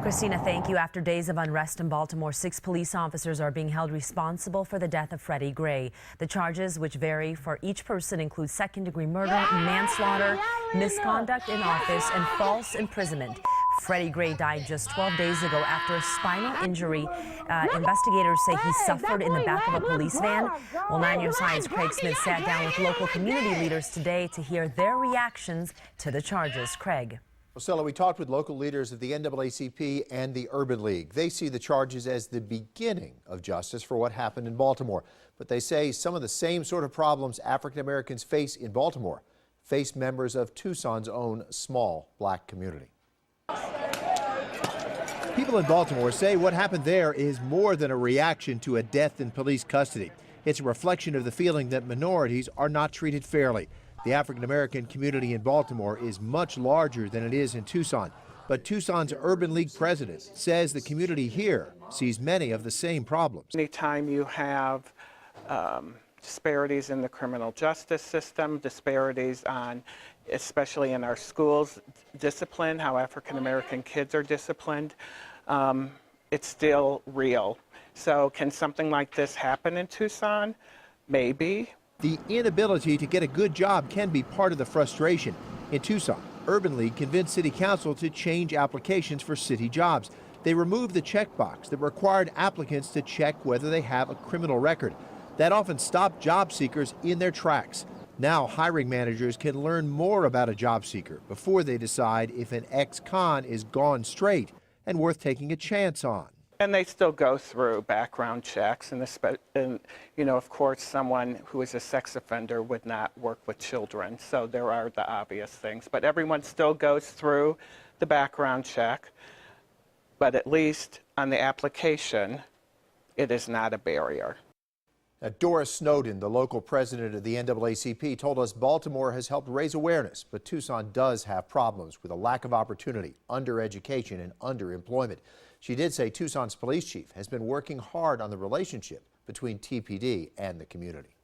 Christina, thank you. After days of unrest in Baltimore, 6 police officers are being held responsible for the death of Freddie Gray. The charges, which vary for each person, include second-degree murder, manslaughter, misconduct in office, and false imprisonment. Freddie Gray died just 12 days ago after a spinal injury. Investigators say he suffered in the back of a police van. Well, 9 News' Craig Smith sat down with local community leaders today to hear their reactions to the charges. Craig. Well, Stella, we talked with local leaders of the NAACP and the Urban League. They see the charges as the beginning of justice for what happened in Baltimore. But they say some of the same sort of problems African Americans face in Baltimore face members of Tucson's own small black community. People in Baltimore say what happened there is more than a reaction to a death in police custody. It's a reflection of the feeling that minorities are not treated fairly. The African American community in Baltimore is much larger than it is in Tucson, but Tucson's Urban League president says the community here sees many of the same problems. Anytime you have disparities in the criminal justice system, disparities on, especially in our schools, discipline, how African American kids are disciplined, it's still real. So can something like this happen in Tucson? Maybe. The inability to get a good job can be part of the frustration. In Tucson, Urban League convinced City Council to change applications for city jobs. They removed the checkbox that required applicants to check whether they have a criminal record. That often stopped job seekers in their tracks. Now hiring managers can learn more about a job seeker before they decide if an ex-con is gone straight and worth taking a chance on. And they still go through background checks, and you know, of course, someone who is a sex offender would not work with children, so there are the obvious things. But everyone still goes through the background check, but at least on the application, it is not a barrier. Now, Doris Snowden, the local president of the NAACP, told us Baltimore has helped raise awareness, but Tucson does have problems with a lack of opportunity, undereducation, and underemployment. She did say Tucson's police chief has been working hard on the relationship between TPD and the community.